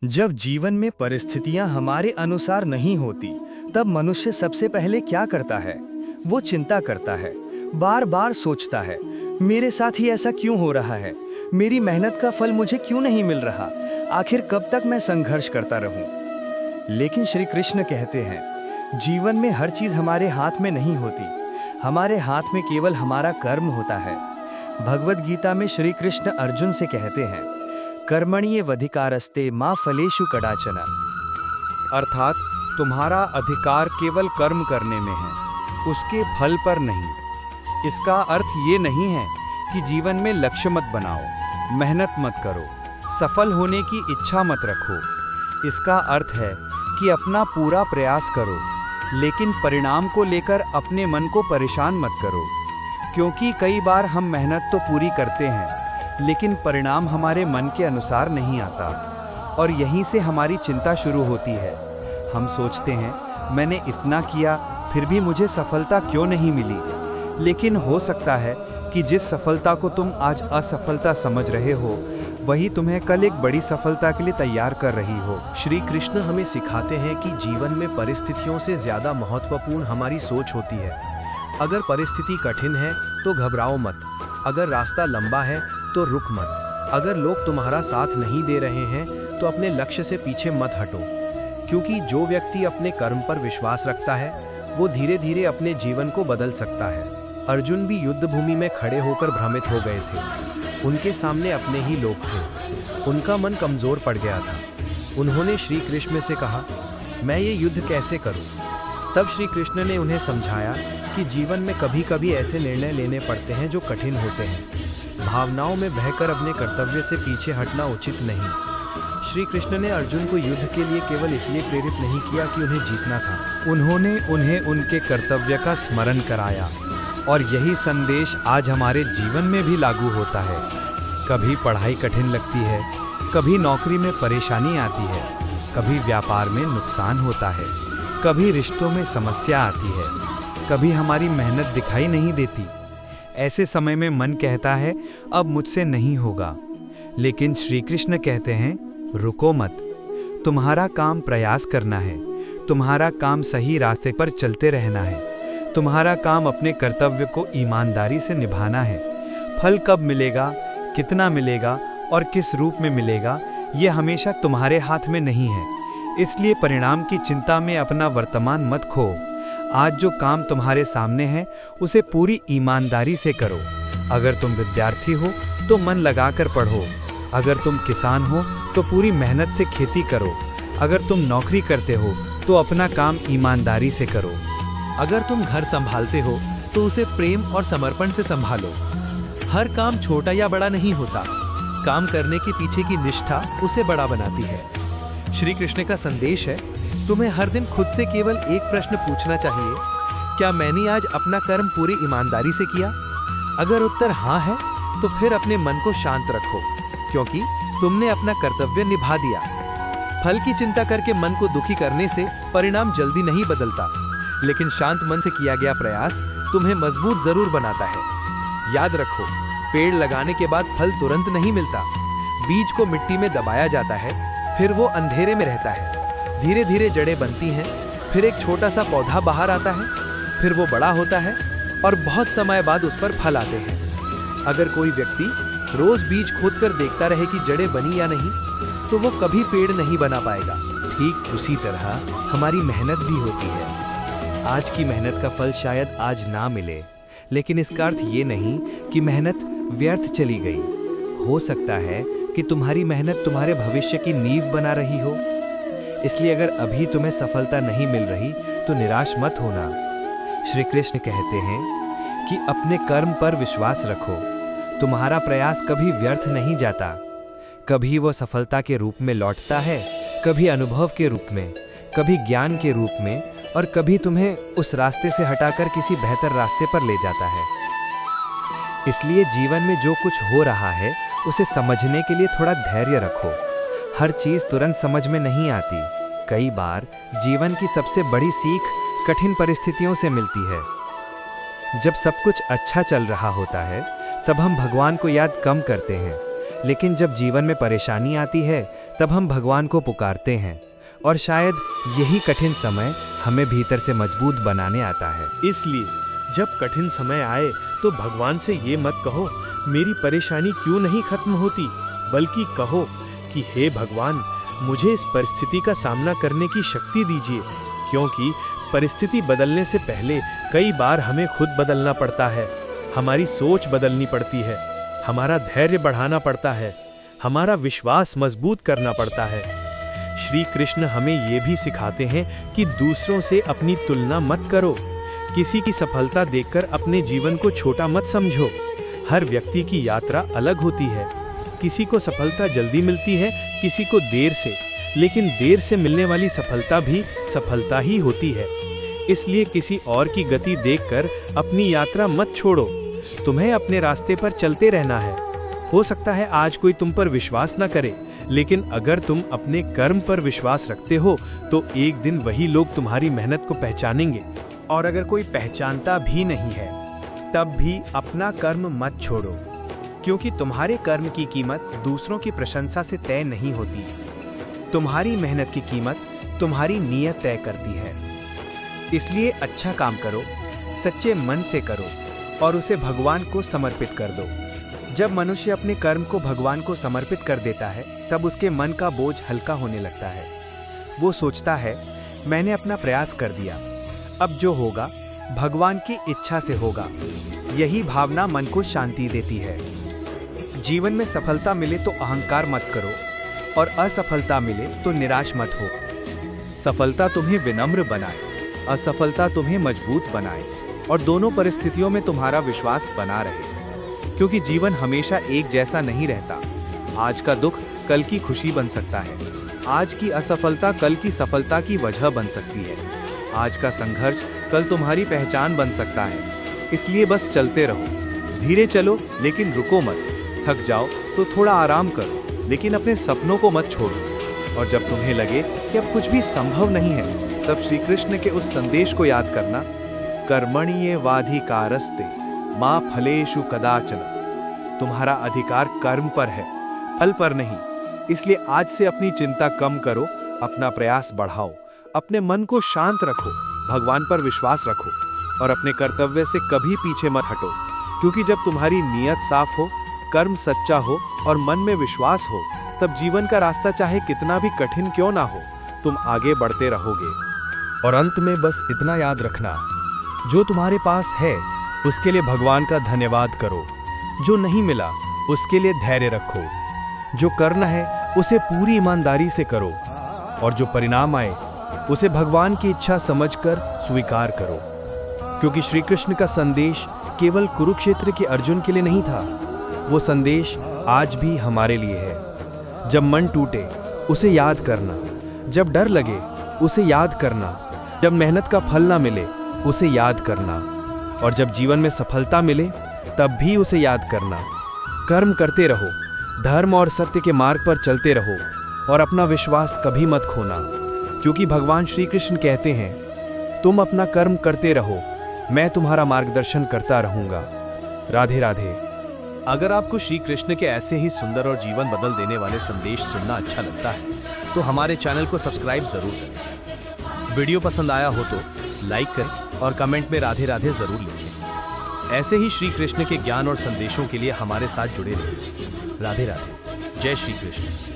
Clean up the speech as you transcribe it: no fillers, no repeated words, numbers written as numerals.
जब जीवन में परिस्थितियां हमारे अनुसार नहीं होती, तब मनुष्य सबसे पहले क्या करता है? वो चिंता करता है, बार बार सोचता है, मेरे साथ ही ऐसा क्यों हो रहा है? मेरी मेहनत का फल मुझे क्यों नहीं मिल रहा? आखिर कब तक मैं संघर्ष करता रहूं? लेकिन श्री कृष्ण कहते हैं, जीवन में हर चीज हमारे हाथ में नहीं होती। हमारे हाथ में केवल हमारा कर्म होता है। भगवद गीता में श्री कृष्ण अर्जुन से कहते हैं, कर्मण्येवाधिकारस्ते मा फलेषु कदाचन। अर्थात तुम्हारा अधिकार केवल कर्म करने में है, उसके फल पर नहीं। इसका अर्थ ये नहीं है कि जीवन में लक्ष्य मत बनाओ, मेहनत मत करो, सफल होने की इच्छा मत रखो। इसका अर्थ है कि अपना पूरा प्रयास करो, लेकिन परिणाम को लेकर अपने मन को परेशान मत करो। क्योंकि कई बार हम मेहनत तो पूरी करते हैं, लेकिन परिणाम हमारे मन के अनुसार नहीं आता, और यहीं से हमारी चिंता शुरू होती है। हम सोचते हैं, मैंने इतना किया फिर भी मुझे सफलता क्यों नहीं मिली? लेकिन हो सकता है कि जिस सफलता को तुम आज असफलता समझ रहे हो, वही तुम्हें कल एक बड़ी सफलता के लिए तैयार कर रही हो। श्री कृष्ण हमें सिखाते हैं कि जीवन में परिस्थितियों से ज़्यादा महत्वपूर्ण हमारी सोच होती है। अगर परिस्थिति कठिन है तो घबराओ मत, अगर रास्ता लंबा है तो रुक मत, अगर लोग तुम्हारा साथ नहीं दे रहे हैं तो अपने लक्ष्य से पीछे मत हटो। क्योंकि जो व्यक्ति अपने कर्म पर विश्वास रखता है, वो धीरे धीरे अपने जीवन को बदल सकता है। अर्जुन भी युद्ध भूमि में खड़े होकर भ्रमित हो गए थे। उनके सामने अपने ही लोग थे, उनका मन कमज़ोर पड़ गया था। उन्होंने श्री कृष्ण से कहा, मैं ये युद्ध कैसे करूं? तब श्री कृष्ण ने उन्हें समझाया कि जीवन में कभी कभी ऐसे निर्णय लेने पड़ते हैं जो कठिन होते हैं। भावनाओं में बहकर अपने कर्तव्य से पीछे हटना उचित नहीं। श्री कृष्ण ने अर्जुन को युद्ध के लिए केवल इसलिए प्रेरित नहीं किया कि उन्हें जीतना था, उन्होंने उन्हें उनके कर्तव्य का स्मरण कराया। और यही संदेश आज हमारे जीवन में भी लागू होता है। कभी पढ़ाई कठिन लगती है, कभी नौकरी में परेशानी आती है, कभी व्यापार में नुकसान होता है, कभी रिश्तों में समस्या आती है, कभी हमारी मेहनत दिखाई नहीं देती। ऐसे समय में मन कहता है, अब मुझसे नहीं होगा। लेकिन श्री कृष्ण कहते हैं, रुको मत, तुम्हारा काम प्रयास करना है, तुम्हारा काम सही रास्ते पर चलते रहना है, तुम्हारा काम अपने कर्तव्य को ईमानदारी से निभाना है। फल कब मिलेगा, कितना मिलेगा और किस रूप में मिलेगा, ये हमेशा तुम्हारे हाथ में नहीं है। इसलिए परिणाम की चिंता में अपना वर्तमान मत खो। आज जो काम तुम्हारे सामने है, उसे पूरी ईमानदारी से करो। अगर तुम विद्यार्थी हो तो मन लगाकर पढ़ो, अगर तुम किसान हो तो पूरी मेहनत से खेती करो, अगर तुम नौकरी करते हो तो अपना काम ईमानदारी से करो, अगर तुम घर संभालते हो तो उसे प्रेम और समर्पण से संभालो। हर काम छोटा या बड़ा नहीं होता, काम करने के पीछे की निष्ठा उसे बड़ा बनाती है। श्री कृष्ण का संदेश है, तुम्हें हर दिन खुद से केवल एक प्रश्न पूछना चाहिए, क्या मैंने आज अपना कर्म पूरी ईमानदारी से किया? अगर उत्तर हाँ है तो फिर अपने मन को शांत रखो, क्योंकि तुमने अपना कर्तव्य निभा दिया। फल की चिंता करके मन को दुखी करने से परिणाम जल्दी नहीं बदलता, लेकिन शांत मन से किया गया प्रयास तुम्हें मजबूत जरूर बनाता है। याद रखो, पेड़ लगाने के बाद फल तुरंत नहीं मिलता। बीज को मिट्टी में दबाया जाता है, फिर वो अंधेरे में रहता है, धीरे धीरे जड़ें बनती हैं, फिर एक छोटा सा पौधा बाहर आता है, फिर वो बड़ा होता है और बहुत समय बाद उस पर फल आते हैं। अगर कोई व्यक्ति रोज बीज खोदकर देखता रहे कि जड़ें बनी या नहीं, तो वो कभी पेड़ नहीं बना पाएगा। ठीक उसी तरह हमारी मेहनत भी होती है। आज की मेहनत का फल शायद आज ना मिले, लेकिन इसका अर्थ ये नहीं कि मेहनत व्यर्थ चली गई। हो सकता है कि तुम्हारी मेहनत तुम्हारे भविष्य की नींव बना रही हो। इसलिए अगर अभी तुम्हें सफलता नहीं मिल रही तो निराश मत होना। श्री कृष्ण कहते हैं कि अपने कर्म पर विश्वास रखो। तुम्हारा प्रयास कभी व्यर्थ नहीं जाता। कभी वो सफलता के रूप में लौटता है, कभी अनुभव के रूप में, कभी ज्ञान के रूप में, और कभी तुम्हें उस रास्ते से हटाकर किसी बेहतर रास्ते पर ले जाता है। इसलिए जीवन में जो कुछ हो रहा है, उसे समझने के लिए थोड़ा धैर्य रखो। हर चीज़ तुरंत समझ में नहीं आती। कई बार जीवन की सबसे बड़ी सीख कठिन परिस्थितियों से मिलती है। जब सब कुछ अच्छा चल रहा होता है, तब हम भगवान को याद कम करते हैं, लेकिन जब जीवन में परेशानी आती है तब हम भगवान को पुकारते हैं और शायद यही कठिन समय हमें भीतर से मजबूत बनाने आता है। इसलिए जब कठिन समय आए तो भगवान से ये मत कहो मेरी परेशानी क्यों नहीं खत्म होती, बल्कि कहो कि हे भगवान मुझे इस परिस्थिति का सामना करने की शक्ति दीजिए, क्योंकि परिस्थिति बदलने से पहले कई बार हमें खुद बदलना पड़ता है। हमारी सोच बदलनी पड़ती है, हमारा धैर्य बढ़ाना पड़ता है, हमारा विश्वास मजबूत करना पड़ता है। श्री कृष्ण हमें ये भी सिखाते हैं कि दूसरों से अपनी तुलना मत करो। किसी की सफलता देखकर अपने जीवन को छोटा मत समझो। हर व्यक्ति की यात्रा अलग होती है। किसी को सफलता जल्दी मिलती है, किसी को देर से, लेकिन देर से मिलने वाली सफलता भी सफलता ही होती है। इसलिए किसी और की गति देखकर अपनी यात्रा मत छोड़ो। तुम्हें अपने रास्ते पर चलते रहना है। हो सकता है आज कोई तुम पर विश्वास न करे, लेकिन अगर तुम अपने कर्म पर विश्वास रखते हो तो एक दिन वही लोग तुम्हारी मेहनत को पहचानेंगे। और अगर कोई पहचानता भी नहीं है तब भी अपना कर्म मत छोड़ो, क्योंकि तुम्हारे कर्म की कीमत दूसरों की प्रशंसा से तय नहीं होती। तुम्हारी मेहनत की कीमत तुम्हारी नीयत तय करती है। इसलिए अच्छा काम करो, सच्चे मन से करो और उसे भगवान को समर्पित कर दो। जब मनुष्य अपने कर्म को भगवान को समर्पित कर देता है तब उसके मन का बोझ हल्का होने लगता है। वो सोचता है मैंने अपना प्रयास कर दिया, अब जो होगा भगवान की इच्छा से होगा। यही भावना मन को शांति देती है। जीवन में सफलता मिले तो अहंकार मत करो और असफलता मिले तो निराश मत हो। सफलता तुम्हें विनम्र बनाए, असफलता तुम्हें मजबूत बनाए और दोनों परिस्थितियों में तुम्हारा विश्वास बना रहे, क्योंकि जीवन हमेशा एक जैसा नहीं रहता। आज का दुख कल की खुशी बन सकता है, आज की असफलता कल की सफलता की वजह बन सकती है, आज का संघर्ष कल तुम्हारी पहचान बन सकता है। इसलिए बस चलते रहो, धीरे चलो लेकिन रुको मत। थक जाओ तो थोड़ा आराम करो, लेकिन अपने सपनों को मत छोड़ो। और जब तुम्हें लगे कि अब कुछ भी संभव नहीं है, तब श्री कृष्ण के उस संदेश को याद करना, कर्मण्येवाधिकारस्ते मा फलेषु कदाचन। तुम्हारा अधिकार कर्म पर है, फल पर नहीं। इसलिए आज से अपनी चिंता कम करो, अपना प्रयास बढ़ाओ, अपने मन को शांत रखो, भगवान पर विश्वास रखो और अपने कर्तव्य से कभी पीछे मत हटो। क्योंकि जब तुम्हारी नीयत साफ हो, कर्म सच्चा हो और मन में विश्वास हो, तब जीवन का रास्ता चाहे कितना भी कठिन क्यों ना हो, तुम आगे बढ़ते रहोगे। और अंत में बस इतना याद रखना, जो तुम्हारे पास है उसके लिए भगवान का धन्यवाद करो, जो नहीं मिला उसके लिए धैर्य रखो, जो करना है उसे पूरी ईमानदारी से करो और जो परिणाम आए उसे भगवान की इच्छा समझकर स्वीकार करो। क्योंकि श्री कृष्ण का संदेश केवल कुरुक्षेत्र के अर्जुन के लिए नहीं था, वो संदेश आज भी हमारे लिए है। जब मन टूटे उसे याद करना, जब डर लगे उसे याद करना, जब मेहनत का फल ना मिले उसे याद करना और जब जीवन में सफलता मिले तब भी उसे याद करना। कर्म करते रहो, धर्म और सत्य के मार्ग पर चलते रहो और अपना विश्वास कभी मत खोना, क्योंकि भगवान श्री कृष्ण कहते हैं, तुम अपना कर्म करते रहो, मैं तुम्हारा मार्गदर्शन करता रहूंगा। राधे राधे। अगर आपको श्री कृष्ण के ऐसे ही सुंदर और जीवन बदल देने वाले संदेश सुनना अच्छा लगता है तो हमारे चैनल को सब्सक्राइब जरूर करें। वीडियो पसंद आया हो तो लाइक करें और कमेंट में राधे राधे जरूर लिखें। ऐसे ही श्री कृष्ण के ज्ञान और संदेशों के लिए हमारे साथ जुड़े रहें। राधे राधे। जय श्री कृष्ण।